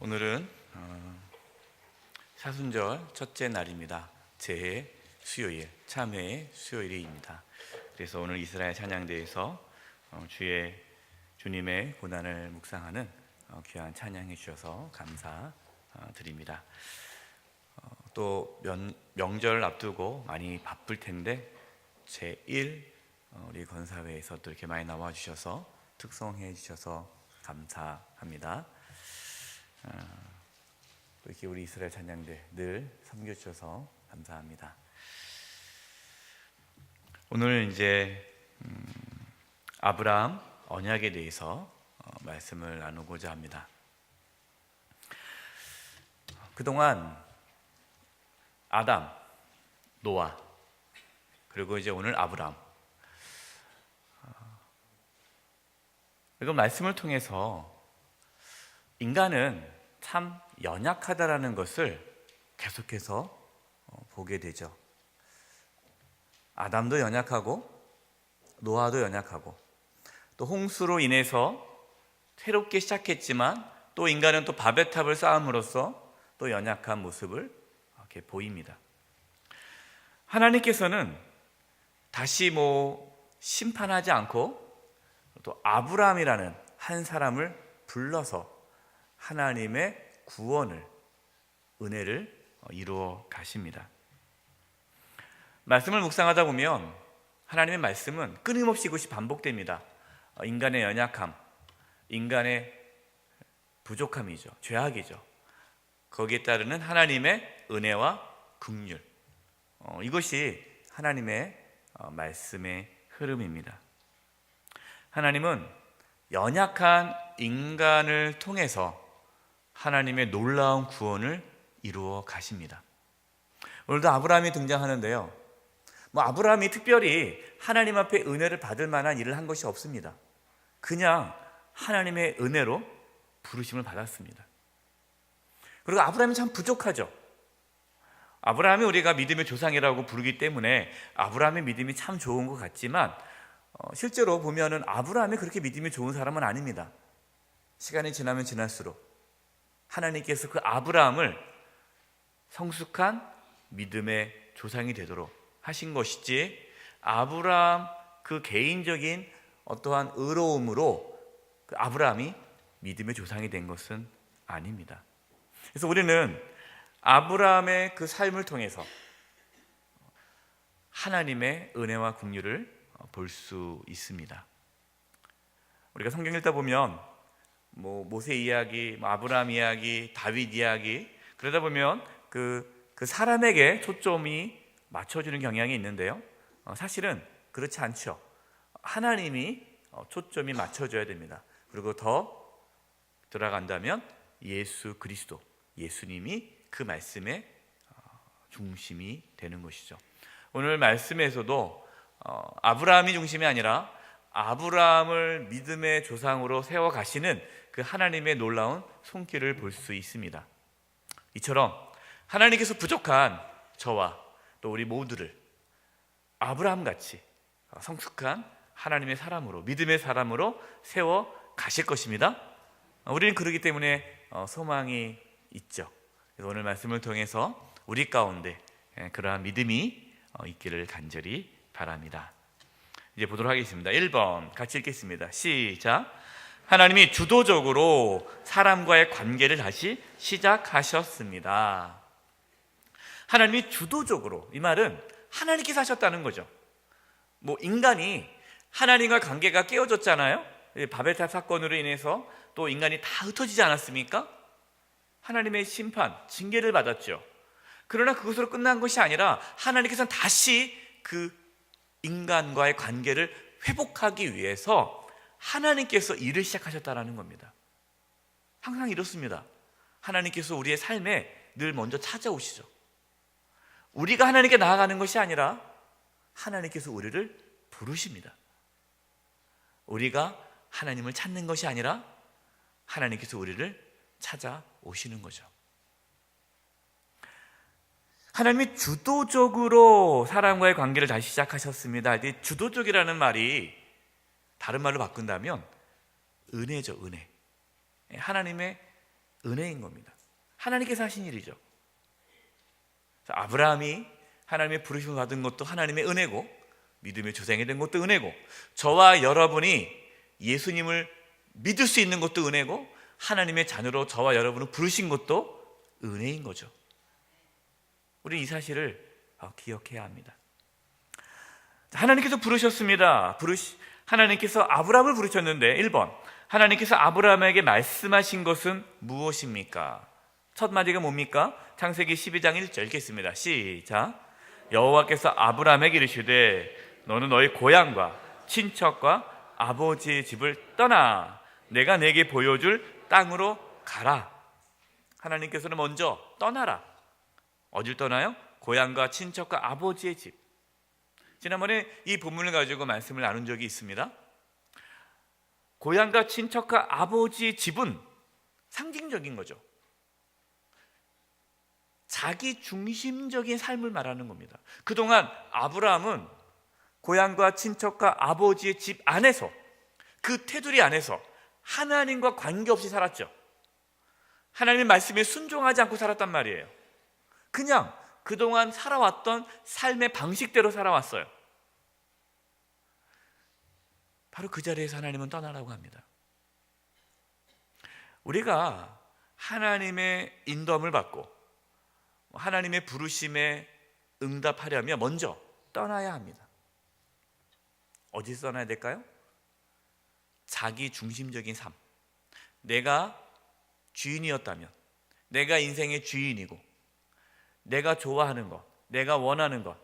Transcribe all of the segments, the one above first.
오늘은 사순절 첫째 날입니다. 재해 수요일, 참회의 수요일입니다. 그래서 오늘 이스라엘 찬양대에서 주님의 고난을 묵상하는 귀한 찬양해 주셔서 감사드립니다. 또 명절 앞두고 많이 바쁠 텐데 제1 우리 권사회에서 또 이렇게 많이 나와 주셔서 특성해 주셔서 감사합니다. 또 이렇게 우리 이스라엘 찬양대 늘 섬겨주셔서 감사합니다. 오늘 이제 아브라함 언약에 대해서 말씀을 나누고자 합니다. 그동안 아담, 노아, 그리고 이제 오늘 아브라함, 이거 말씀을 통해서 인간은 참 연약하다라는 것을 계속해서 보게 되죠. 아담도 연약하고 노아도 연약하고 또 홍수로 인해서 새롭게 시작했지만 또 인간은 또 바벨탑을 쌓음으로써 또 연약한 모습을 이렇게 보입니다. 하나님께서는 다시 심판하지 않고 또 아브라함이라는 한 사람을 불러서 하나님의 구원을, 은혜를 이루어 가십니다. 말씀을 묵상하다 보면 하나님의 말씀은 끊임없이 이것이 반복됩니다. 인간의 연약함, 인간의 부족함이죠. 죄악이죠. 거기에 따르는 하나님의 은혜와 긍휼, 이것이 하나님의 말씀의 흐름입니다. 하나님은 연약한 인간을 통해서 하나님의 놀라운 구원을 이루어 가십니다. 오늘도 아브라함이 등장하는데요, 아브라함이 특별히 하나님 앞에 은혜를 받을 만한 일을 한 것이 없습니다. 그냥 하나님의 은혜로 부르심을 받았습니다. 그리고 아브라함이 참 부족하죠. 아브라함이 우리가 믿음의 조상이라고 부르기 때문에 아브라함의 믿음이 참 좋은 것 같지만 실제로 보면은 아브라함이 그렇게 믿음이 좋은 사람은 아닙니다. 시간이 지나면 지날수록 하나님께서 그 아브라함을 성숙한 믿음의 조상이 되도록 하신 것이지, 아브라함 그 개인적인 어떠한 의로움으로 그 아브라함이 믿음의 조상이 된 것은 아닙니다. 그래서 우리는 아브라함의 그 삶을 통해서 하나님의 은혜와 긍휼을 볼 수 있습니다. 우리가 성경 읽다 보면 모세 이야기, 아브라함 이야기, 다윗 이야기, 그러다 보면 그 사람에게 초점이 맞춰지는 경향이 있는데요, 사실은 그렇지 않죠. 하나님이 초점이 맞춰져야 됩니다. 그리고 더 들어간다면 예수 그리스도, 예수님이 그 말씀의 중심이 되는 것이죠. 오늘 말씀에서도 아브라함이 중심이 아니라 아브라함을 믿음의 조상으로 세워가시는 그 하나님의 놀라운 손길을 볼 수 있습니다. 이처럼 하나님께서 부족한 저와 또 우리 모두를 아브라함같이 성숙한 하나님의 사람으로, 믿음의 사람으로 세워 가실 것입니다. 우리는 그러기 때문에 소망이 있죠. 그래서 오늘 말씀을 통해서 우리 가운데 그러한 믿음이 있기를 간절히 바랍니다. 이제 보도록 하겠습니다. 1번 같이 읽겠습니다. 시작. 하나님이 주도적으로 사람과의 관계를 다시 시작하셨습니다. 하나님이 주도적으로, 이 말은 하나님께서 하셨다는 거죠. 인간이 하나님과 관계가 깨어졌잖아요. 바벨탑 사건으로 인해서 또 인간이 다 흩어지지 않았습니까? 하나님의 심판, 징계를 받았죠. 그러나 그것으로 끝난 것이 아니라 하나님께서는 다시 그 인간과의 관계를 회복하기 위해서 하나님께서 일을 시작하셨다는 겁니다. 항상 이렇습니다. 하나님께서 우리의 삶에 늘 먼저 찾아오시죠. 우리가 하나님께 나아가는 것이 아니라 하나님께서 우리를 부르십니다. 우리가 하나님을 찾는 것이 아니라 하나님께서 우리를 찾아오시는 거죠. 하나님이 주도적으로 사람과의 관계를 다시 시작하셨습니다. 주도적이라는 말이 다른 말로 바꾼다면 은혜죠, 은혜. 하나님의 은혜인 겁니다. 하나님께서 하신 일이죠. 아브라함이 하나님의 부르심을 받은 것도 하나님의 은혜고, 믿음의 조상이 된 것도 은혜고, 저와 여러분이 예수님을 믿을 수 있는 것도 은혜고, 하나님의 자녀로 저와 여러분을 부르신 것도 은혜인 거죠. 우리 이 사실을 기억해야 합니다. 하나님께서 부르셨습니다. 하나님께서 아브라함을 부르셨는데 1번, 하나님께서 아브라함에게 말씀하신 것은 무엇입니까? 첫 마디가 뭡니까? 창세기 12장 1절 읽겠습니다. 시작. 여호와께서 아브라함에게 이르시되 너는 너희 고향과 친척과 아버지의 집을 떠나 내가 내게 보여줄 땅으로 가라. 하나님께서는 먼저 떠나라. 어딜 떠나요? 고향과 친척과 아버지의 집. 지난번에 이 본문을 가지고 말씀을 나눈 적이 있습니다. 고향과 친척과 아버지의 집은 상징적인 거죠. 자기 중심적인 삶을 말하는 겁니다. 그동안 아브라함은 고향과 친척과 아버지의 집 안에서, 그 테두리 안에서 하나님과 관계없이 살았죠. 하나님의 말씀에 순종하지 않고 살았단 말이에요. 그냥 그동안 살아왔던 삶의 방식대로 살아왔어요. 바로 그 자리에서 하나님은 떠나라고 합니다. 우리가 하나님의 인도함을 받고 하나님의 부르심에 응답하려면 먼저 떠나야 합니다. 어디서 떠나야 될까요? 자기 중심적인 삶. 내가 주인이었다면, 내가 인생의 주인이고, 내가 좋아하는 것, 내가 원하는 것,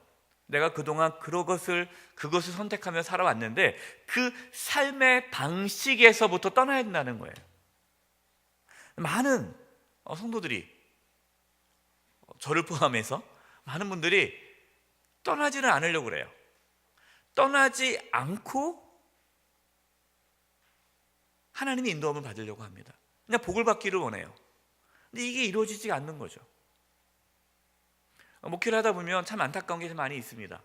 내가 그동안 그것을 선택하며 살아왔는데 그 삶의 방식에서부터 떠나야 된다는 거예요. 많은 성도들이, 저를 포함해서 많은 분들이 떠나지는 않으려고 그래요. 떠나지 않고 하나님의 인도함을 받으려고 합니다. 그냥 복을 받기를 원해요. 근데 이게 이루어지지 않는 거죠. 목회를 하다 보면 참 안타까운 게 많이 있습니다.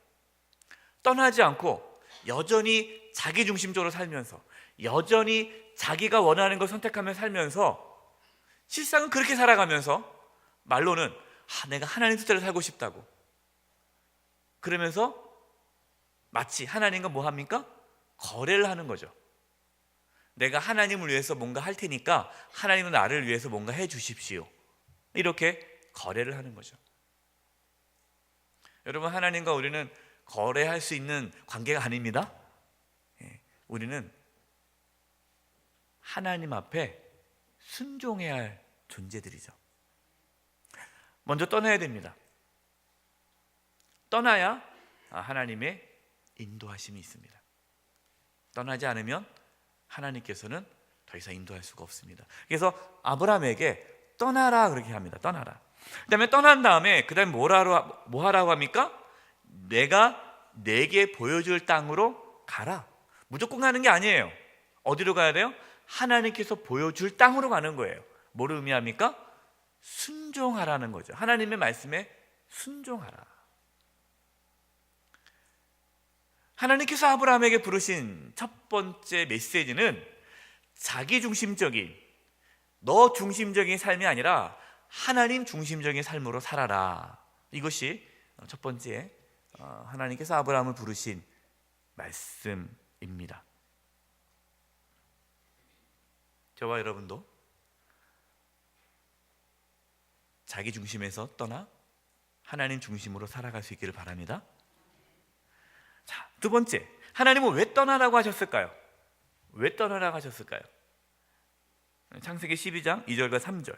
떠나지 않고 여전히 자기중심적으로 살면서, 여전히 자기가 원하는 걸 선택하며 살면서, 실상은 그렇게 살아가면서 말로는 내가 하나님 뜻대로 살고 싶다고, 그러면서 마치 하나님과 뭐 합니까? 거래를 하는 거죠. 내가 하나님을 위해서 뭔가 할 테니까 하나님은 나를 위해서 뭔가 해 주십시오. 이렇게 거래를 하는 거죠. 여러분, 하나님과 우리는 거래할 수 있는 관계가 아닙니다. 우리는 하나님 앞에 순종해야 할 존재들이죠. 먼저 떠나야 됩니다. 떠나야 하나님의 인도하심이 있습니다. 떠나지 않으면 하나님께서는 더 이상 인도할 수가 없습니다. 그래서 아브라함에게 떠나라 그렇게 합니다. 떠나라. 그 다음에 떠난 다음에 그 다음에 뭐 하라고 합니까? 내가 내게 보여줄 땅으로 가라. 무조건 가는 게 아니에요. 어디로 가야 돼요? 하나님께서 보여줄 땅으로 가는 거예요. 뭐를 의미합니까? 순종하라는 거죠. 하나님의 말씀에 순종하라. 하나님께서 아브라함에게 부르신 첫 번째 메시지는 자기중심적인, 너 중심적인 삶이 아니라 하나님 중심적인 삶으로 살아라. 이것이 첫 번째 하나님께서 아브라함을 부르신 말씀입니다. 저와 여러분도 자기 중심에서 떠나 하나님 중심으로 살아갈 수 있기를 바랍니다. 자, 두 번째, 하나님은 왜 떠나라고 하셨을까요? 왜 떠나라고 하셨을까요? 창세기 12장 2절과 3절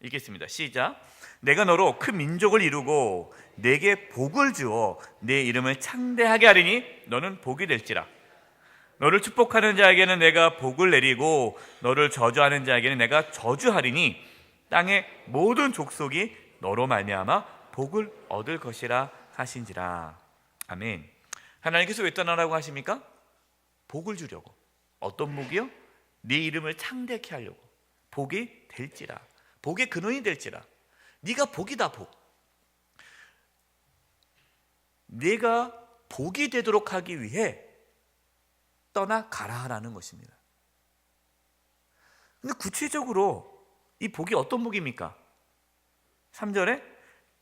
읽겠습니다. 시작. 내가 너로 큰 민족을 이루고 내게 복을 주어 내 이름을 창대하게 하리니 너는 복이 될지라. 너를 축복하는 자에게는 내가 복을 내리고 너를 저주하는 자에게는 내가 저주하리니 땅의 모든 족속이 너로 말미암아 복을 얻을 것이라 하신지라. 아멘. 하나님께서 왜 떠나라고 하십니까? 복을 주려고. 어떤 복이요? 네 이름을 창대케 하려고. 복이 될지라. 복의 근원이 될지라. 네가 복이다. 복. 네가 복이 되도록 하기 위해 떠나가라라는 것입니다. 근데 구체적으로 이 복이 어떤 복입니까? 3절에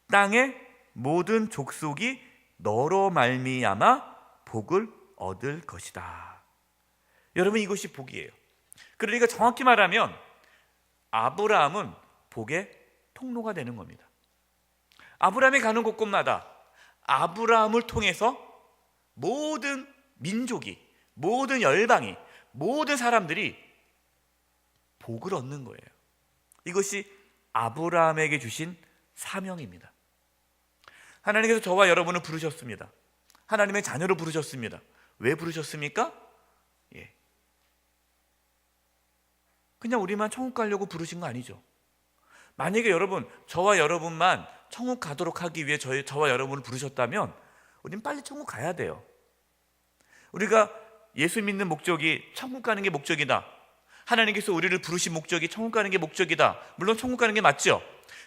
땅의 모든 족속이 너로 말미암아 복을 얻을 것이다. 여러분, 이것이 복이에요. 그러니까 정확히 말하면 아브라함은 복의 통로가 되는 겁니다. 아브라함이 가는 곳곳마다 아브라함을 통해서 모든 민족이, 모든 열방이, 모든 사람들이 복을 얻는 거예요. 이것이 아브라함에게 주신 사명입니다. 하나님께서 저와 여러분을 부르셨습니다. 하나님의 자녀로 부르셨습니다. 왜 부르셨습니까? 그냥 우리만 천국 가려고 부르신 거 아니죠. 만약에 여러분, 저와 여러분만 천국 가도록 하기 위해 저와 여러분을 부르셨다면 우리는 빨리 천국 가야 돼요. 우리가 예수 믿는 목적이 천국 가는 게 목적이다. 하나님께서 우리를 부르신 목적이 천국 가는 게 목적이다. 물론 천국 가는 게 맞죠.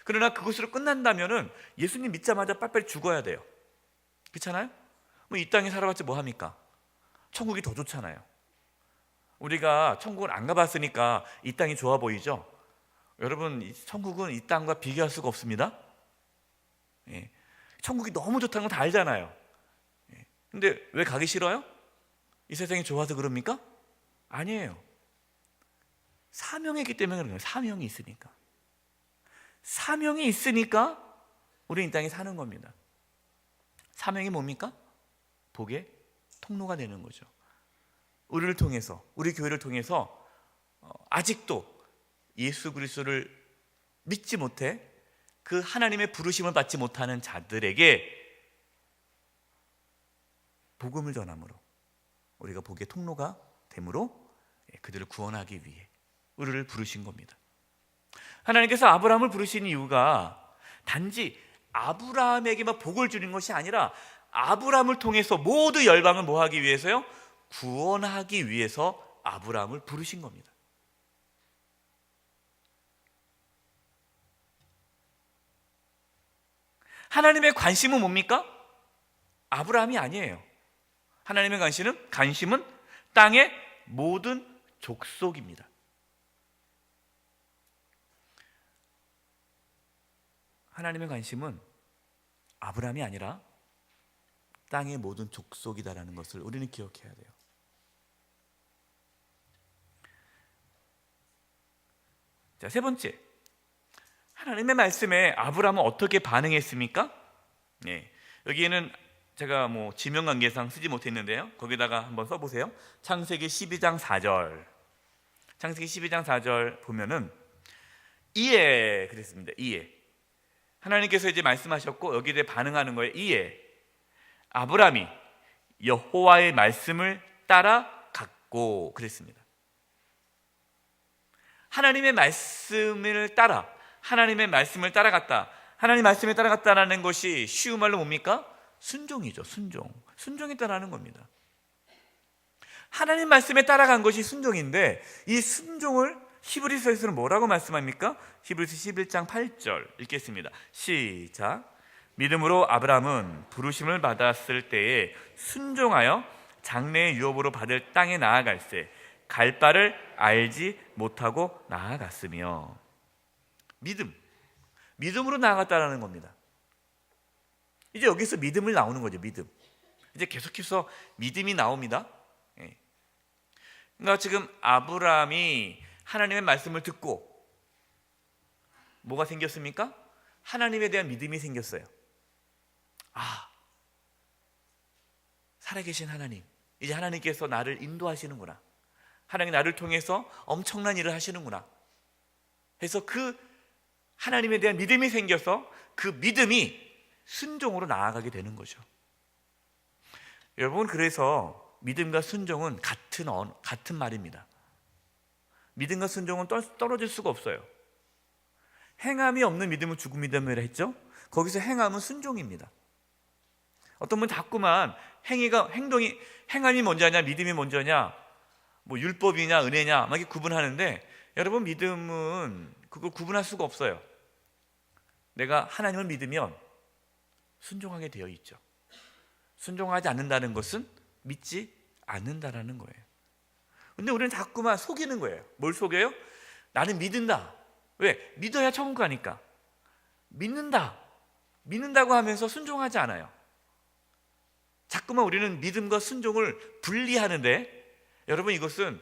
그러나 그것으로 끝난다면은 예수님 믿자마자 빨리빨리 죽어야 돼요. 그렇잖아요? 뭐 이 땅에 살아봤자 뭐 합니까? 천국이 더 좋잖아요. 우리가 천국을 안 가봤으니까 이 땅이 좋아 보이죠? 여러분, 천국은 이 땅과 비교할 수가 없습니다. 천국이 너무 좋다는 건 다 알잖아요. 근데 왜 가기 싫어요? 이 세상이 좋아서 그럽니까? 아니에요. 사명이 있기 때문에 그런 거예요. 사명이 있으니까. 사명이 있으니까 우리 이 땅에 사는 겁니다. 사명이 뭡니까? 복의 통로가 되는 거죠. 우리를 통해서, 우리 교회를 통해서 아직도 예수 그리스도를 믿지 못해 그 하나님의 부르심을 받지 못하는 자들에게 복음을 전함으로 우리가 복의 통로가 되므로 그들을 구원하기 위해 우리를 부르신 겁니다. 하나님께서 아브라함을 부르신 이유가 단지 아브라함에게만 복을 주는 것이 아니라 아브라함을 통해서 모두 열방을 뭐 하기 위해서요? 구원하기 위해서 아브라함을 부르신 겁니다. 하나님의 관심은 뭡니까? 아브라함이 아니에요. 하나님의 관심은 땅의 모든 족속입니다. 하나님의 관심은 아브라함이 아니라 땅의 모든 족속이다라는 것을 우리는 기억해야 돼요. 자, 세 번째, 하나님의 말씀에 아브라함은 어떻게 반응했습니까? 여기에는 제가 지명관계상 쓰지 못했는데요. 거기다가 한번 써보세요. 창세기 12장 4절. 창세기 12장 4절 보면은 이에 그랬습니다. 이에. 하나님께서 이제 말씀하셨고 여기에 대해 반응하는 거예요. 이에 아브라함이 여호와의 말씀을 따라갔고 그랬습니다. 하나님의 말씀을 따라갔다. 하나님 말씀에 따라갔다라는 것이 쉬운 말로 뭡니까? 순종이죠. 순종했다라는 겁니다. 하나님 말씀에 따라간 것이 순종인데 이 순종을 히브리서에서는 뭐라고 말씀합니까? 히브리서 11장 8절 읽겠습니다. 시작. 믿음으로 아브라함은 부르심을 받았을 때에 순종하여 장래의 유업으로 받을 땅에 나아갈새 갈 바를 알지 못하고 나아갔으며. 믿음으로 나아갔다라는 겁니다. 이제 여기서 믿음을 나오는 거죠. 믿음. 이제 계속해서 믿음이 나옵니다. 그러니까 지금 아브라함이 하나님의 말씀을 듣고 뭐가 생겼습니까? 하나님에 대한 믿음이 생겼어요. 살아계신 하나님, 이제 하나님께서 나를 인도하시는구나. 하나님 나를 통해서 엄청난 일을 하시는구나. 그래서 그 하나님에 대한 믿음이 생겨서 그 믿음이 순종으로 나아가게 되는 거죠. 여러분, 그래서 믿음과 순종은 같은 말입니다. 믿음과 순종은 떨어질 수가 없어요. 행함이 없는 믿음은 죽은 믿음이라 했죠. 거기서 행함은 순종입니다. 어떤 분은 자꾸만 행함이 먼저냐 믿음이 먼저냐 율법이냐 은혜냐 막 이렇게 구분하는데, 여러분, 믿음은 그걸 구분할 수가 없어요. 내가 하나님을 믿으면 순종하게 되어 있죠. 순종하지 않는다는 것은 믿지 않는다라는 거예요. 근데 우리는 자꾸만 속이는 거예요. 뭘 속여요? 나는 믿는다. 왜? 믿어야 천국 가니까. 믿는다고 하면서 순종하지 않아요. 자꾸만 우리는 믿음과 순종을 분리하는데, 여러분 이것은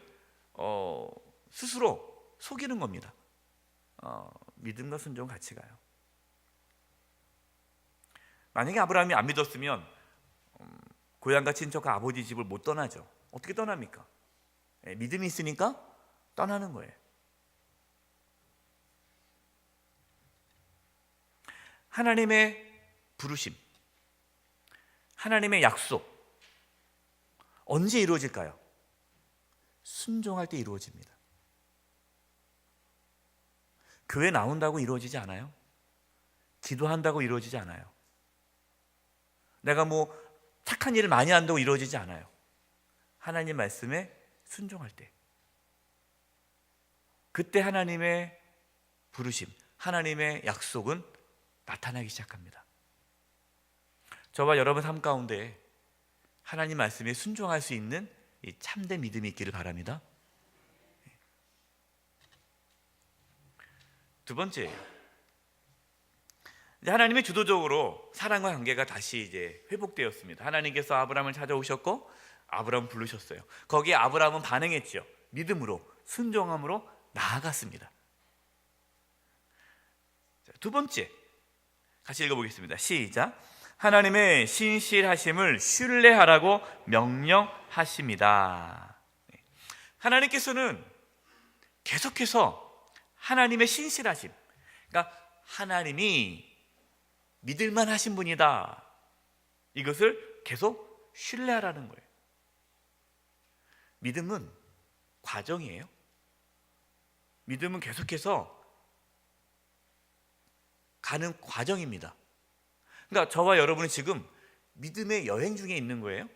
스스로 속이는 겁니다. 믿음과 순종 같이 가요. 만약에 아브라함이 안 믿었으면 고향과 친척과 아버지 집을 못 떠나죠. 어떻게 떠납니까? 믿음이 있으니까 떠나는 거예요. 하나님의 부르심, 하나님의 약속, 언제 이루어질까요? 순종할 때 이루어집니다. 교회 나온다고 이루어지지 않아요. 기도한다고 이루어지지 않아요. 내가 뭐 착한 일을 많이 한다고 이루어지지 않아요. 하나님 말씀에 순종할 때, 그때 하나님의 부르심, 하나님의 약속은 나타나기 시작합니다. 저와 여러분 삶 가운데 하나님 말씀에 순종할 수 있는 이 참된 믿음이 있기를 바랍니다. 두 번째, 하나님의 주도적으로 사랑과 관계가 다시 이제 회복되었습니다. 하나님께서 아브라함을 찾아오셨고 아브라함 부르셨어요. 거기에 아브라함은 반응했죠. 믿음으로, 순종함으로 나아갔습니다. 두 번째, 같이 읽어보겠습니다. 시작. 하나님의 신실하심을 신뢰하라고 명령하십니다. 하나님께서는 계속해서 하나님의 신실하심, 그러니까 하나님이 믿을만 하신 분이다, 이것을 계속 신뢰하라는 거예요. 믿음은 과정이에요. 믿음은 계속해서 가는 과정입니다. 그러니까 저와 여러분은 지금 믿음의 여행 중에 있는 거예요.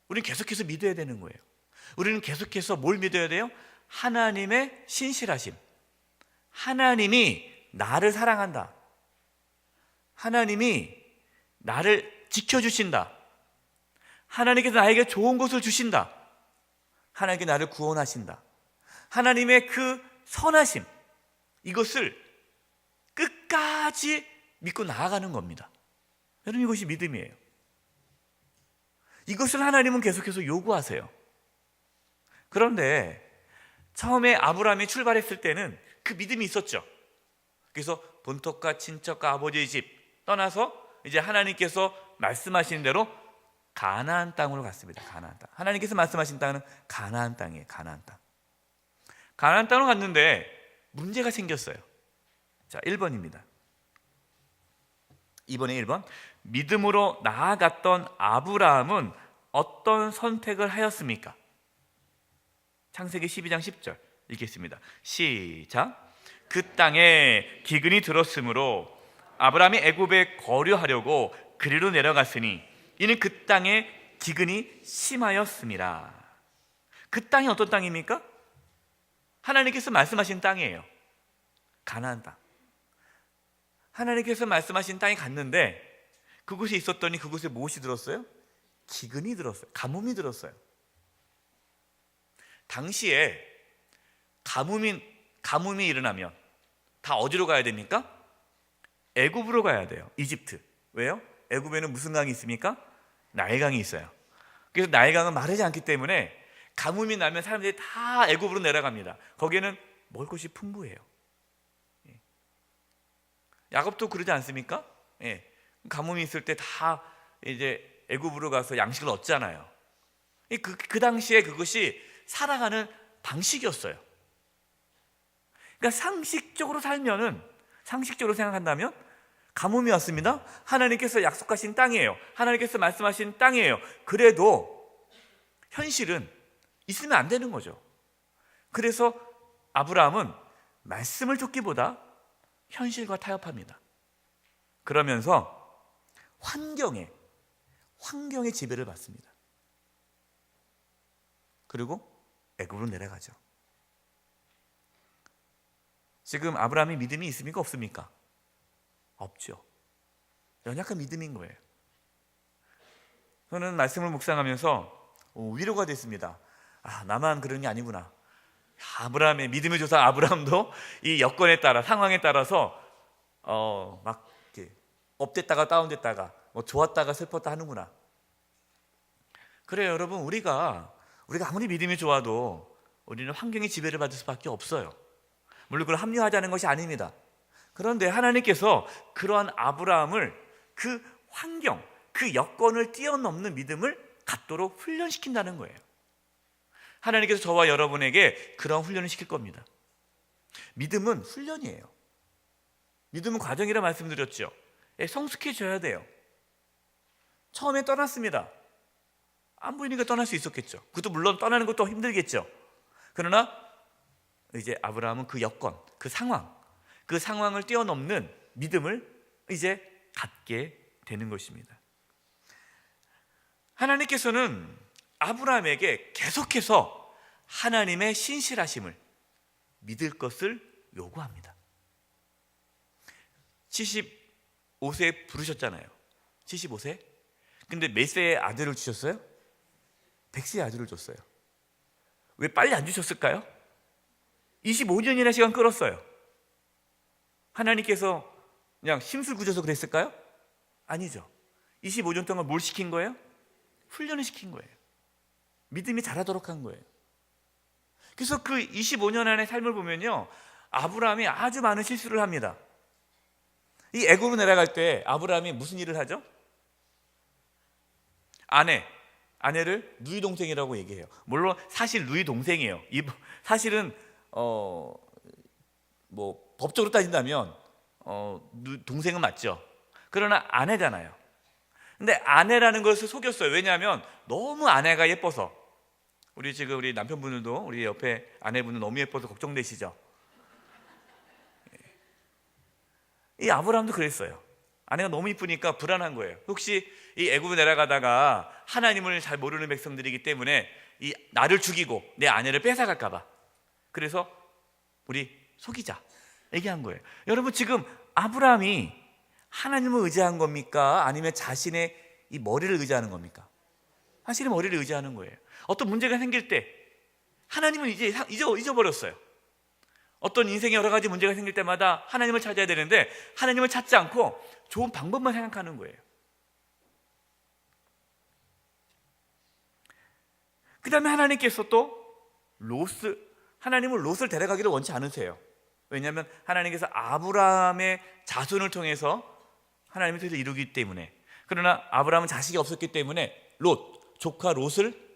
우리는 계속해서 믿어야 되는 거예요. 우리는 계속해서 뭘 믿어야 돼요? 하나님의 신실하심. 하나님이 나를 사랑한다. 하나님이 나를 지켜주신다. 하나님께서 나에게 좋은 것을 주신다. 하나님께 나를 구원하신다. 하나님의 그 선하심, 이것을 끝까지 믿고 나아가는 겁니다. 여러분, 이것이 믿음이에요. 이것을 하나님은 계속해서 요구하세요. 그런데 처음에 아브라함이 출발했을 때는 그 믿음이 있었죠. 그래서 본토과 친척과 아버지의 집 떠나서 이제 하나님께서 말씀하신 대로 가나안 땅으로 갔습니다. 가나안 땅. 하나님께서 말씀하신 땅은 가나안 땅이에요. 가나안 땅. 가나안 땅으로 갔는데 문제가 생겼어요. 자, 1번입니다. 이번에 1번. 믿음으로 나아갔던 아브라함은 어떤 선택을 하였습니까? 창세기 12장 10절 읽겠습니다. 시작. 그 땅에 기근이 들었으므로 아브라함이 애굽에 거류하려고 그리로 내려갔으니 이는 그 땅에 기근이 심하였습니다. 그 땅이 어떤 땅입니까? 하나님께서 말씀하신 땅이에요. 가나안 땅. 하나님께서 말씀하신 땅에 갔는데 그곳에 있었더니 그곳에 무엇이 들었어요? 기근이 들었어요. 가뭄이 들었어요. 당시에 가뭄이 일어나면 다 어디로 가야 됩니까? 애굽으로 가야 돼요. 이집트. 왜요? 애굽에는 무슨 강이 있습니까? 나일강이 있어요. 그래서 나일강은 마르지 않기 때문에 가뭄이 나면 사람들이 다 애굽으로 내려갑니다. 거기에는 먹을 것이 풍부해요. 야곱도 그러지 않습니까? 가뭄이 있을 때 다 이제 애굽으로 가서 양식을 얻잖아요. 그 당시에 그것이 살아가는 방식이었어요. 그러니까 상식적으로 생각한다면 가뭄이 왔습니다. 하나님께서 약속하신 땅이에요. 하나님께서 말씀하신 땅이에요. 그래도 현실은 있으면 안 되는 거죠. 그래서 아브라함은 말씀을 쫓기보다 현실과 타협합니다. 그러면서 환경의 지배를 받습니다. 그리고 애굽으로 내려가죠. 지금 아브라함이 믿음이 있습니까? 없습니까? 없죠. 연약한 믿음인 거예요. 저는 말씀을 묵상하면서 위로가 됐습니다. 나만 그런 게 아니구나. 아브라함의 믿음의 조상 아브라함도 이 여건에 따라, 상황에 따라서 막 이렇게 업됐다가 다운됐다가 뭐 좋았다가 슬펐다 하는구나. 그래요, 여러분. 우리가 아무리 믿음이 좋아도 우리는 환경의 지배를 받을 수밖에 없어요. 물론 그걸 합리화하자는 것이 아닙니다. 그런데 하나님께서 그러한 아브라함을 그 환경, 그 여건을 뛰어넘는 믿음을 갖도록 훈련시킨다는 거예요. 하나님께서 저와 여러분에게 그런 훈련을 시킬 겁니다. 믿음은 훈련이에요. 믿음은 과정이라 말씀드렸죠. 성숙해져야 돼요. 처음에 떠났습니다. 안 보이니까 떠날 수 있었겠죠. 그것도 물론 떠나는 것도 힘들겠죠. 그러나 이제 아브라함은 그 여건, 그 상황을 뛰어넘는 믿음을 이제 갖게 되는 것입니다. 하나님께서는 아브라함에게 계속해서 하나님의 신실하심을 믿을 것을 요구합니다. 75세 부르셨잖아요. 75세? 근데 몇 세의 아들을 주셨어요? 100세의 아들을 줬어요. 왜 빨리 안 주셨을까요? 25년이나 시간 끌었어요. 하나님께서 그냥 심술구져서 그랬을까요? 아니죠. 25년 동안 뭘 시킨 거예요? 훈련을 시킨 거예요. 믿음이 자라도록 한 거예요. 그래서 그 25년 안의 삶을 보면요, 아브라함이 아주 많은 실수를 합니다. 이 애굽으로 내려갈 때 아브라함이 무슨 일을 하죠? 아내를 누이 동생이라고 얘기해요. 물론 사실 누이 동생이에요. 사실은 뭐 법적으로 따진다면 동생은 맞죠. 그러나 아내잖아요. 근데 아내라는 것을 속였어요. 왜냐하면 너무 아내가 예뻐서. 우리 남편분들도 우리 옆에 아내분은 너무 예뻐서 걱정되시죠? 이 아브라함도 그랬어요. 아내가 너무 이쁘니까 불안한 거예요. 혹시 이 애굽에 내려가다가 하나님을 잘 모르는 백성들이기 때문에 이 나를 죽이고 내 아내를 뺏어갈까 봐. 그래서 우리 속이자 얘기한 거예요. 여러분, 지금 아브라함이 하나님을 의지한 겁니까? 아니면 자신의 이 머리를 의지하는 겁니까? 자신의 머리를 의지하는 거예요. 어떤 문제가 생길 때 하나님은 이제 잊어버렸어요. 어떤 인생에 여러 가지 문제가 생길 때마다 하나님을 찾아야 되는데 하나님을 찾지 않고 좋은 방법만 생각하는 거예요. 그 다음에 하나님께서 또 하나님은 롯을 데려가기를 원치 않으세요. 왜냐하면 하나님께서 아브라함의 자손을 통해서 하나님의 뜻을 이루기 때문에. 그러나 아브라함은 자식이 없었기 때문에 조카 롯을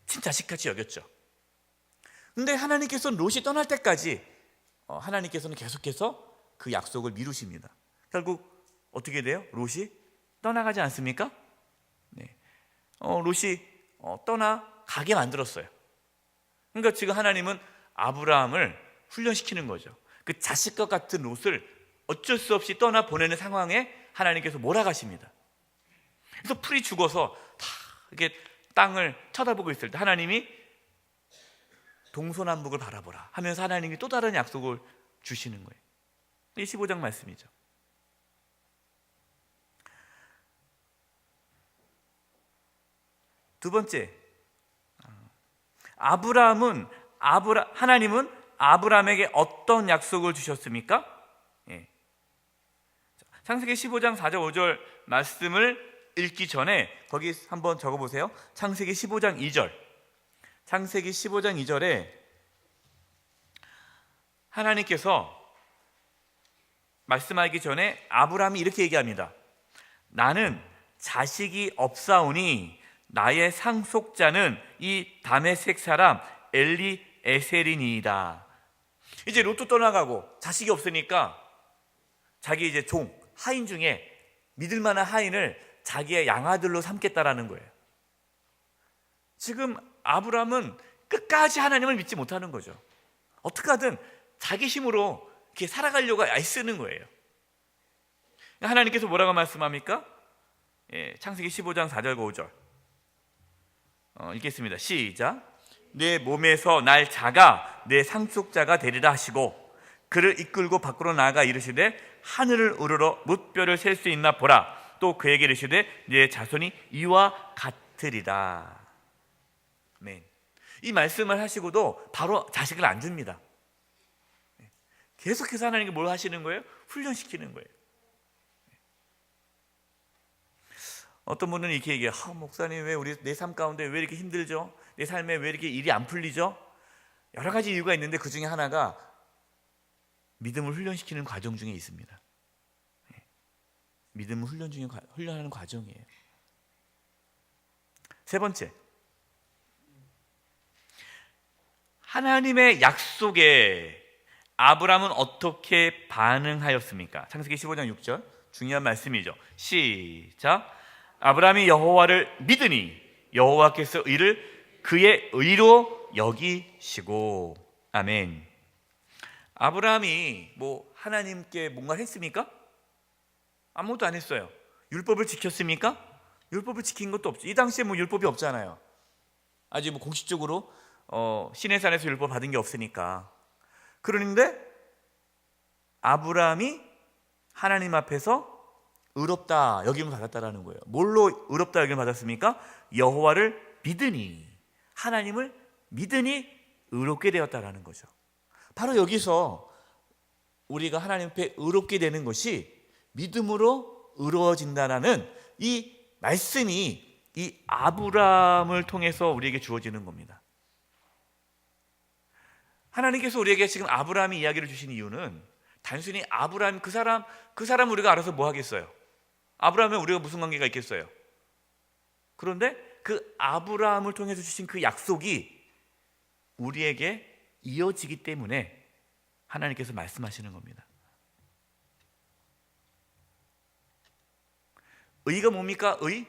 친자식같이 여겼죠. 근데 하나님께서는 롯이 떠날 때까지 하나님께서는 계속해서 그 약속을 미루십니다. 결국 어떻게 돼요? 롯이 떠나가지 않습니까? 네. 롯이 떠나가게 만들었어요. 그러니까 지금 하나님은 아브라함을 훈련시키는 거죠. 그 자식과 같은 롯을 어쩔 수 없이 떠나보내는 상황에 하나님께서 몰아가십니다. 그래서 풀이 죽어서 다 이렇게 땅을 쳐다보고 있을 때 하나님이 동서남북을 바라보라 하면서 하나님이 또 다른 약속을 주시는 거예요. 15장 말씀이죠. 두 번째, 하나님은 아브라함에게 어떤 약속을 주셨습니까? 창세기 15장 4절 5절 말씀을 읽기 전에 거기 한번 적어보세요. 창세기 15장 2절. 창세기 15장 2절에 하나님께서 말씀하기 전에 아브라함이 이렇게 얘기합니다. 나는 자식이 없사오니 나의 상속자는 이 다메섹 사람 엘리에셀이니이다. 이제 롯도 떠나가고 자식이 없으니까 자기 이제 하인 중에 믿을 만한 하인을 자기의 양아들로 삼겠다라는 거예요. 지금 아브라함은 끝까지 하나님을 믿지 못하는 거죠. 어떻게 하든 자기 힘으로 이렇게 살아가려고 애쓰는 거예요. 하나님께서 뭐라고 말씀합니까? 창세기 15장 4절과 5절 읽겠습니다. 시작. 내 몸에서 날 자가 내 상속자가 되리라 하시고 그를 이끌고 밖으로 나아가 이르시되 하늘을 우러러 뭇별을 셀 수 있나 보라. 또 그에게 이르시되 내 자손이 이와 같으리라. 아멘. 이 말씀을 하시고도 바로 자식을 안 줍니다. 계속해서 하나님께 뭘 하시는 거예요? 훈련시키는 거예요. 어떤 분은 이렇게 얘기해요. 목사님, 왜 우리 내 삶 가운데 왜 이렇게 힘들죠? 내 삶에 왜 이렇게 일이 안 풀리죠? 여러 가지 이유가 있는데 그 중에 하나가 믿음을 훈련시키는 과정 중에 있습니다. 믿음을 훈련하는 과정이에요. 세 번째, 하나님의 약속에 아브라함은 어떻게 반응하였습니까? 창세기 15장 6절, 중요한 말씀이죠. 시작. 아브라함이 여호와를 믿으니 여호와께서 이를 그의 의로 여기시고. 아멘. 아브라함이 하나님께 뭔가를 했습니까? 아무것도 안 했어요. 율법을 지켰습니까? 율법을 지킨 것도 없죠. 이 당시에 율법이 없잖아요. 아직 공식적으로 시내산에서 율법 받은 게 없으니까. 그런데 아브라함이 하나님 앞에서 의롭다 여김을 받았다라는 거예요. 뭘로 의롭다 여김을 받았습니까? 여호와를 믿으니, 하나님을 믿으니 의롭게 되었다라는 거죠. 바로 여기서 우리가 하나님 앞에 의롭게 되는 것이 믿음으로 의로워진다라는 이 말씀이 이 아브라함을 통해서 우리에게 주어지는 겁니다. 하나님께서 우리에게 지금 아브라함의 이야기를 주신 이유는 단순히 아브라함 그 사람 우리가 알아서 뭐 하겠어요? 아브라함에 우리가 무슨 관계가 있겠어요? 그런데 그 아브라함을 통해서 주신 그 약속이 우리에게 이어지기 때문에 하나님께서 말씀하시는 겁니다. 의가 뭡니까? 의?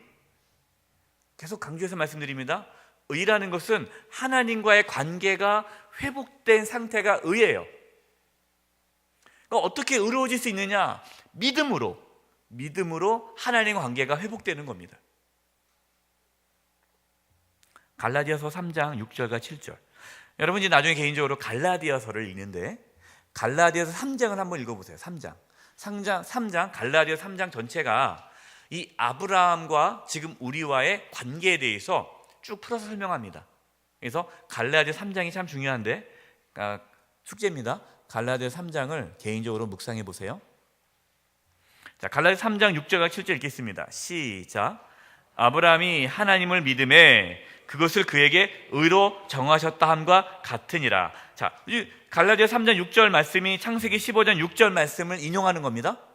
계속 강조해서 말씀드립니다. 의라는 것은 하나님과의 관계가 회복된 상태가 의예요. 그러니까 어떻게 의로워질 수 있느냐? 믿음으로 하나님과 관계가 회복되는 겁니다. 갈라디아서 3장 6절과 7절. 여러분 이제 나중에 개인적으로 갈라디아서를 읽는데 갈라디아서 3장을 한번 읽어보세요. 3장 갈라디아서 3장 전체가 이 아브라함과 지금 우리와의 관계에 대해서 쭉 풀어서 설명합니다. 그래서 갈라디아서 3장이 참 중요한데 숙제입니다. 갈라디아서 3장을 개인적으로 묵상해 보세요. 자, 갈라디아서 3장 6절과 7절 읽겠습니다. 시작. 아브라함이 하나님을 믿음에 그것을 그에게 의로 정하셨다 함과 같으니라. 자, 갈라디아서 3장 6절 말씀이 창세기 15장 6절 말씀을 인용하는 겁니다.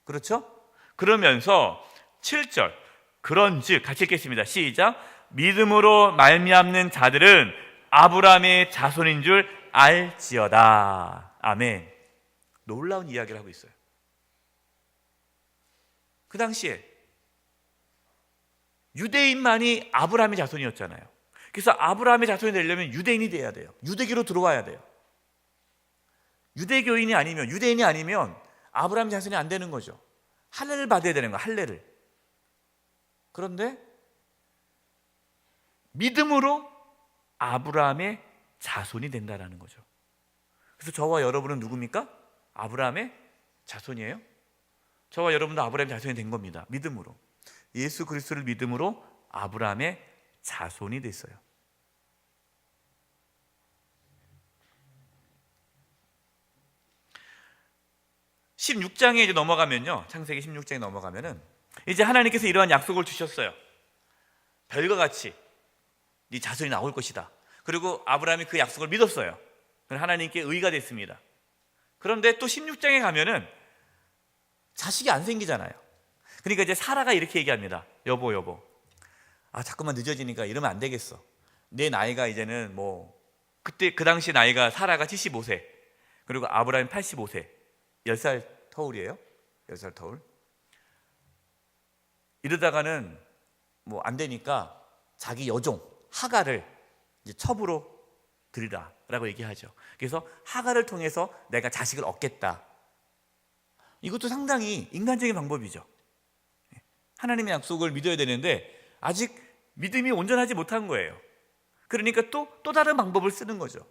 그렇죠? 그러면서 7절 그런즉 같이 읽겠습니다. 시작. 믿음으로 말미암는 자들은 아브라함의 자손인 줄 알지어다. 아멘. 놀라운 이야기를 하고 있어요. 그 당시에 유대인만이 아브라함의 자손이었잖아요. 그래서 아브라함의 자손이 되려면 유대인이 돼야 돼요. 유대교로 들어와야 돼요. 유대인이 아니면 아브라함의 자손이 안 되는 거죠. 할례를 받아야 되는 거예요. 할례를. 그런데 믿음으로 아브라함의 자손이 된다라는 거죠. 그래서 저와 여러분은 누굽니까? 아브라함의 자손이에요. 저와 여러분도 아브라함의 자손이 된 겁니다. 믿음으로. 예수 그리스도를 믿음으로 아브라함의 자손이 됐어요. (16장에) 넘어가면요, 창세기 16장에 넘어가면은 이제 하나님께서 이러한 약속을 주셨어요. 별과 같이 네 자손이 나올 것이다. 그리고 아브라함이 그 약속을 믿었어요. 하나님께 의가 됐습니다. 그런데 또 16장에 가면은 자식이 안 생기잖아요. 그러니까 이제 사라가 이렇게 얘기합니다. 여보, 자꾸만 늦어지니까 이러면 안 되겠어. 내 나이가 이제는 그때 그 당시 나이가 사라가 75세, 그리고 아브라함이 85세, 10살 터울이에요. 10살 터울. 이러다가는 안 되니까 자기 여종 하갈을 이제 첩으로 드리라라고 얘기하죠. 그래서 하갈을 통해서 내가 자식을 얻겠다. 이것도 상당히 인간적인 방법이죠. 하나님의 약속을 믿어야 되는데 아직 믿음이 온전하지 못한 거예요. 그러니까 또 다른 방법을 쓰는 거죠.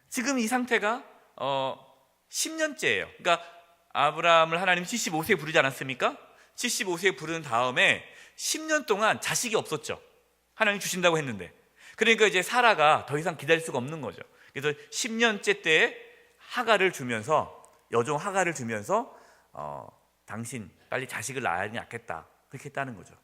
지금 이 상태가 10년째예요. 그러니까 아브라함을 하나님 75세에 부르지 않았습니까? 75세에 부른 다음에 10년 동안 자식이 없었죠. 하나님 주신다고 했는데. 그러니까 이제 사라가 더 이상 기다릴 수가 없는 거죠. 그래서 10년째 때에 하가를 주면서, 여종 하가를 주면서 당신 빨리 자식을 낳아야 낳겠다, 그렇게 했다는 거죠.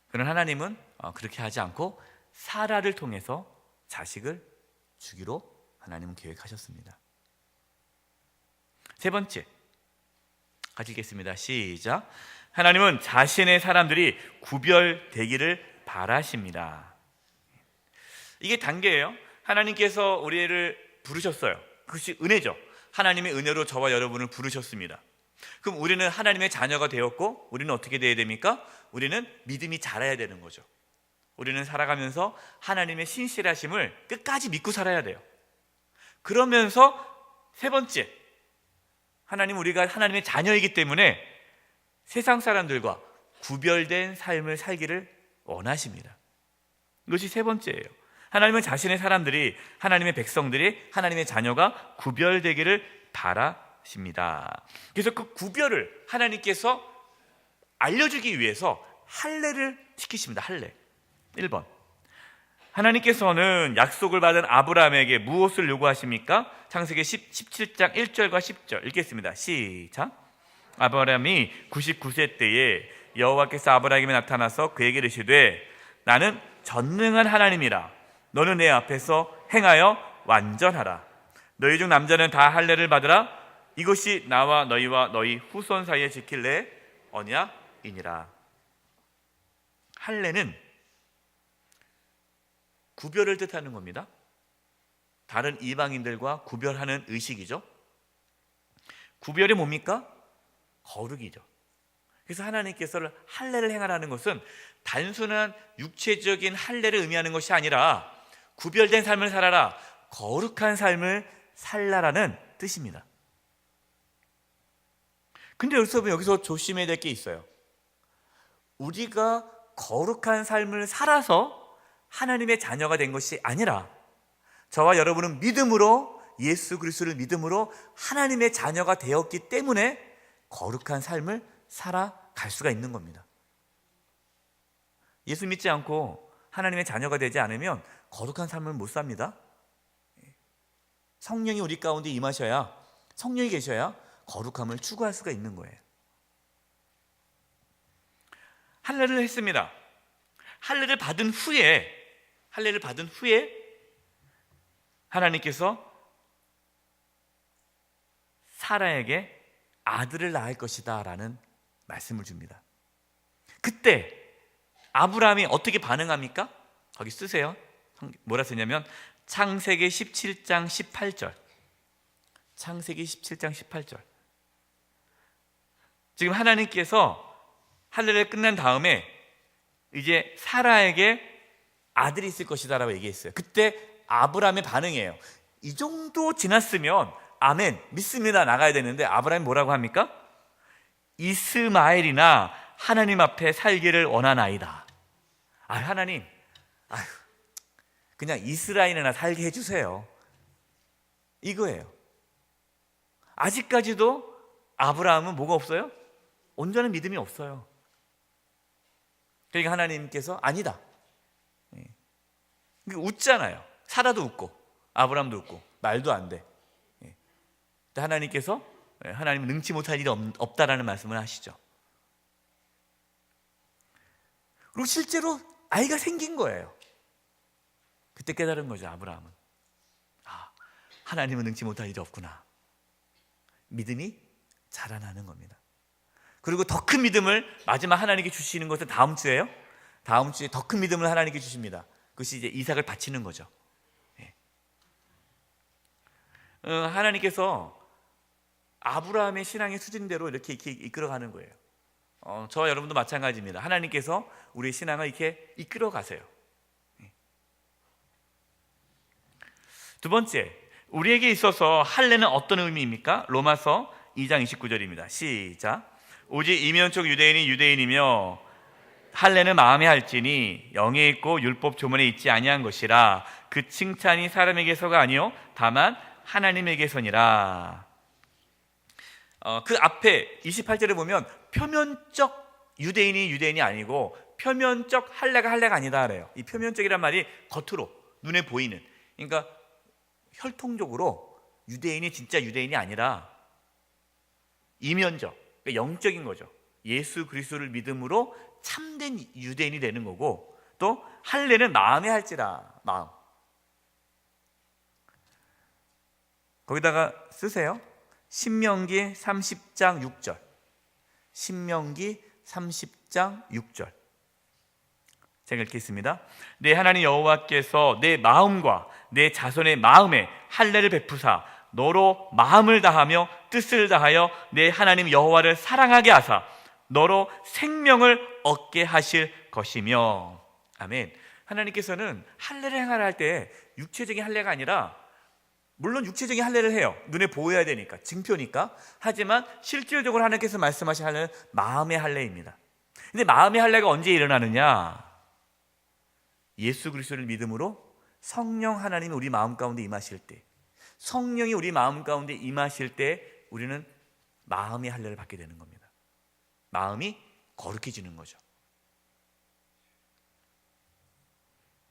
그러나 하나님은 그렇게 하지 않고 사라를 통해서 자식을 주기로 하나님은 계획하셨습니다. 세 번째, 같이 읽겠습니다. 시작. 하나님은 자신의 사람들이 구별되기를 바라십니다. 이게 단계예요. 하나님께서 우리를 부르셨어요. 그것이 은혜죠. 하나님의 은혜로 저와 여러분을 부르셨습니다. 그럼 우리는 하나님의 자녀가 되었고, 우리는 어떻게 돼야 됩니까? 우리는 믿음이 자라야 되는 거죠. 우리는 살아가면서 하나님의 신실하심을 끝까지 믿고 살아야 돼요. 그러면서 세 번째, 우리가 하나님의 자녀이기 때문에 세상 사람들과 구별된 삶을 살기를 원하십니다. 이것이 세 번째예요. 하나님은 자신의 사람들이, 하나님의 백성들이, 하나님의 자녀가 구별되기를 바라십니다. 그래서 그 구별을 하나님께서 알려주기 위해서 할례를 시키십니다. 할례. 1번, 하나님께서는 약속을 받은 아브라함에게 무엇을 요구하십니까? 창세기 17장 1절과 10절 읽겠습니다. 시작. 아브라함이 99세 때에 여호와께서 아브라함에게 나타나서 그에게 이르시되 나는 전능한 하나님이라. 너는 내 앞에서 행하여 완전하라. 너희 중 남자는 다 할례를 받으라. 이것이 나와 너희와 너희 후손 사이에 지킬 내 언약이니라. 할례는 구별을 뜻하는 겁니다. 다른 이방인들과 구별하는 의식이죠. 구별이 뭡니까? 거룩이죠. 그래서 하나님께서 할례를 행하라는 것은 단순한 육체적인 할례를 의미하는 것이 아니라 구별된 삶을 살아라, 거룩한 삶을 살라라는 뜻입니다. 근데 여기서 조심해야 될 게 있어요. 우리가 거룩한 삶을 살아서 하나님의 자녀가 된 것이 아니라 저와 여러분은 믿음으로, 예수 그리스도를 믿음으로 하나님의 자녀가 되었기 때문에 거룩한 삶을 살아갈 수가 있는 겁니다. 예수 믿지 않고 하나님의 자녀가 되지 않으면 거룩한 삶을 못 삽니다. 성령이 우리 가운데 임하셔야, 성령이 계셔야 거룩함을 추구할 수가 있는 거예요. 할례를 했습니다. 할례를 받은 후에 하나님께서 사라에게 아들을 낳을 것이다 라는 말씀을 줍니다. 그때 아브라함이 어떻게 반응합니까? 거기 쓰세요. 뭐라 쓰냐면 창세기 17장 18절. 창세기 17장 18절. 지금 하나님께서 할례를 끝난 다음에 이제 사라에게 아들이 있을 것이다 라고 얘기했어요. 그때 아브라함의 반응이에요. 이 정도 지났으면 아멘, 믿습니다, 나가야 되는데 아브라함이 뭐라고 합니까? 이스마엘이나 하나님 앞에 살기를 원하나이다. 하나님, 그냥 이스라엘이나 살게 해주세요. 이거예요. 아직까지도 아브라함은 뭐가 없어요? 온전한 믿음이 없어요. 그러니까 하나님께서 아니다. 웃잖아요. 사라도 웃고 아브라함도 웃고 말도 안 돼. 하나님께서 하나님은 능치 못할 일이 없다라는 말씀을 하시죠. 그리고 실제로 아이가 생긴 거예요. 그때 깨달은 거죠. 아브라함은 하나님은 능치 못할 일이 없구나. 믿음이 자라나는 겁니다. 그리고 더 큰 믿음을 마지막 하나님께 주시는 것은 다음 주에요. 다음 주에 더 큰 믿음을 하나님께 주십니다. 그것이 이제 이삭을 바치는 거죠. 하나님께서 아브라함의 신앙의 수준대로 이렇게 이끌어가는 거예요. 저와 여러분도 마찬가지입니다. 하나님께서 우리의 신앙을 이렇게 이끌어 가세요. 두 번째, 우리에게 있어서 할례는 어떤 의미입니까? 로마서 2장 29절입니다. 시작. 오직 이면적 유대인이 유대인이며 할례는 마음에 할지니 영에 있고 율법 조문에 있지 아니한 것이라. 그 칭찬이 사람에게서가 아니요 다만 하나님에게서니라. 그 앞에 28절에 보면 표면적 유대인이 아니고 표면적 할례가 아니다 그래요. 이 표면적이란 말이 겉으로 눈에 보이는, 그러니까 혈통적으로 유대인이 진짜 유대인이 아니라 이면적, 그러니까 영적인 거죠. 예수 그리스도를 믿음으로 참된 유대인이 되는 거고, 또 할례는 마음에 할지라. 마음. 거기다가 쓰세요. 신명기 30장 6절. 신명기 30장 6절. 제가 읽겠습니다. 내 하나님 여호와께서 내 마음과 내 자손의 마음에 할례를 베푸사 너로 마음을 다하며 뜻을 다하여 내 하나님 여호와를 사랑하게 하사 너로 생명을 얻게 하실 것이며. 아멘. 하나님께서는 할례를 행하라 할 때 육체적인 할례가 아니라, 물론 육체적인 할례를 해요. 눈에 보여야 되니까, 증표니까. 하지만 실질적으로 하나님께서 말씀하신 할례는 마음의 할례입니다. 근데 마음의 할례가 언제 일어나느냐? 예수 그리스도를 믿음으로 성령 하나님이 우리 마음 가운데 임하실 때, 성령이 우리 마음 가운데 임하실 때 우리는 마음의 할례를 받게 되는 겁니다. 마음이 거룩해지는 거죠.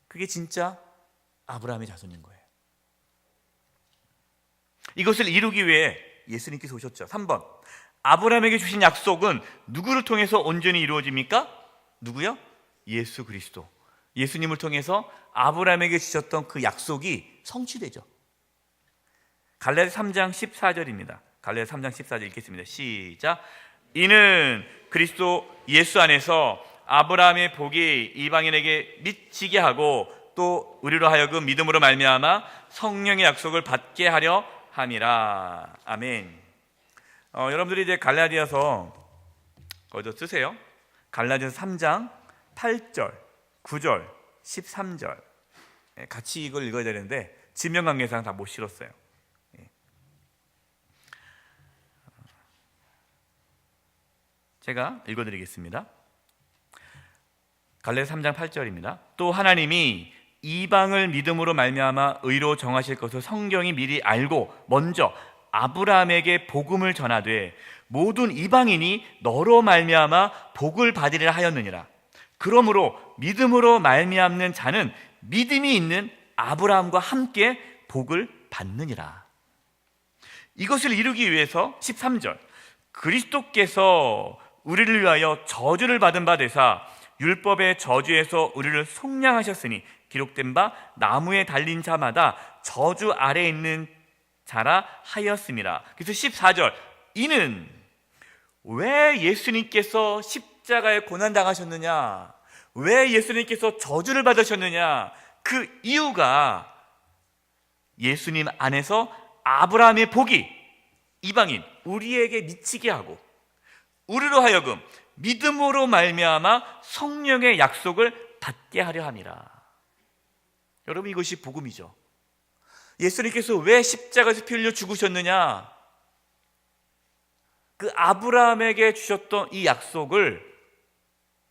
그게 진짜 아브라함의 자손인 거예요. 이것을 이루기 위해 예수님께서 오셨죠. 3번, 아브라함에게 주신 약속은 누구를 통해서 온전히 이루어집니까? 누구요? 예수 그리스도. 예수님을 통해서 아브라함에게 주셨던 그 약속이 성취되죠. 갈라디아 3장 14절입니다. 갈라디아 3장 14절 읽겠습니다. 시작. 이는 그리스도 예수 안에서 아브라함의 복이 이방인에게 미치게 하고 또 우리로 하여금 믿음으로 말미암아 성령의 약속을 받게 하려 함이라. 아멘. 여러분들이 이제 갈라디아서 거기서 쓰세요. 갈라디아서 3장 8절, 9절, 13절 같이 이걸 읽어야 되는데 지명관계상 다 못 실었어요. 제가 읽어드리겠습니다. 갈라디아서 3장 8절입니다. 또 하나님이 이방을 믿음으로 말미암아 의로 정하실 것을 성경이 미리 알고 먼저 아브라함에게 복음을 전하되 모든 이방인이 너로 말미암아 복을 받으리라 하였느니라. 그러므로 믿음으로 말미암는 자는 믿음이 있는 아브라함과 함께 복을 받느니라. 이것을 이루기 위해서 13절, 그리스도께서 우리를 위하여 저주를 받은 바 되사 율법의 저주에서 우리를 속량하셨으니 기록된 바 나무에 달린 자마다 저주 아래에 있는 자라 하였습니다. 그래서 14절, 이는 왜 예수님께서 십자가에 고난당하셨느냐, 왜 예수님께서 저주를 받으셨느냐, 그 이유가 예수님 안에서 아브라함의 복이 이방인 우리에게 미치게 하고 우리로 하여금 믿음으로 말미암아 성령의 약속을 받게 하려 함이라. 여러분, 이것이 복음이죠. 예수님께서 왜 십자가에서 피 흘려 죽으셨느냐? 그 아브라함에게 주셨던 이 약속을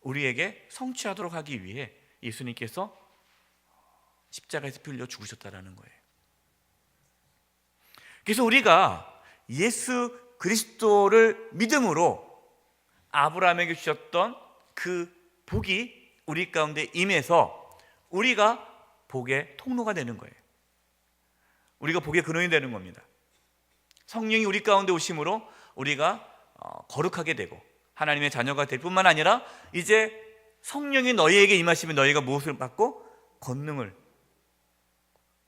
우리에게 성취하도록 하기 위해 예수님께서 십자가에서 피 흘려 죽으셨다라는 거예요. 그래서 우리가 예수 그리스도를 믿음으로 아브라함에게 주셨던 그 복이 우리 가운데 임해서 우리가 복의 통로가 되는 거예요. 우리가 복의 근원이 되는 겁니다. 성령이 우리 가운데 오심으로 우리가 거룩하게 되고 하나님의 자녀가 될 뿐만 아니라 이제 성령이 너희에게 임하시면 너희가 무엇을 받고? 권능을,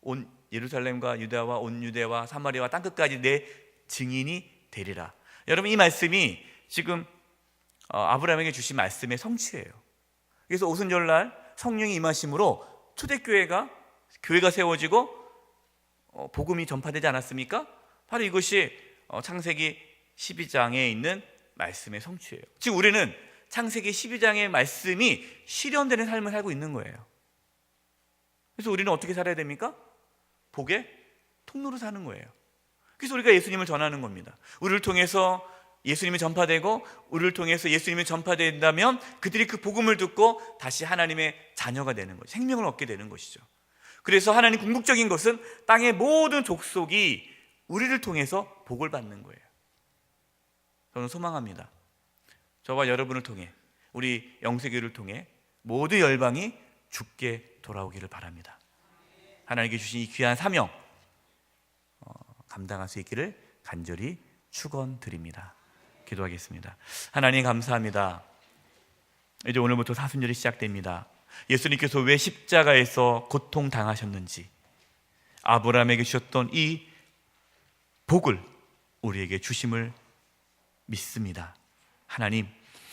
온 예루살렘과 유대와 온 유대와 사마리아와 땅끝까지 내 증인이 되리라. 여러분, 이 말씀이 지금 아브라함에게 주신 말씀의 성취예요. 그래서 오순절날 성령이 임하심으로 초대교회가 세워지고 복음이 전파되지 않았습니까? 바로 이것이 창세기 12장에 있는 말씀의 성취예요. 지금 우리는 창세기 12장의 말씀이 실현되는 삶을 살고 있는 거예요. 그래서 우리는 어떻게 살아야 됩니까? 복의 통로로 사는 거예요. 그래서 우리가 예수님을 전하는 겁니다. 우리를 통해서 예수님이 전파되고 우리를 통해서 예수님이 전파된다면 그들이 그 복음을 듣고 다시 하나님의 자녀가 되는 거죠. 생명을 얻게 되는 것이죠. 그래서 하나님 궁극적인 것은 땅의 모든 족속이 우리를 통해서 복을 받는 거예요. 저는 소망합니다. 저와 여러분을 통해, 우리 영세교를 통해 모든 열방이 주께 돌아오기를 바랍니다. 하나님께 주신 이 귀한 사명 감당할 수 있기를 간절히 축원드립니다. 기도하겠습니다. 하나님 감사합니다. 이제 오늘부터 사순절이 시작됩니다. 예수님께서 왜 십자가에서 고통당하셨는지, 아브라함에게 주셨던 이 복을 우리에게 주심을 믿습니다. 하나님,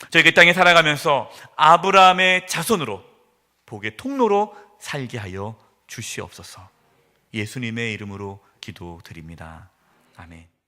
저희가 이 땅에 살아가면서 아브라함의 자손으로 복의 통로로 살게 하여 주시옵소서. 예수님의 이름으로 기도드립니다. 아멘.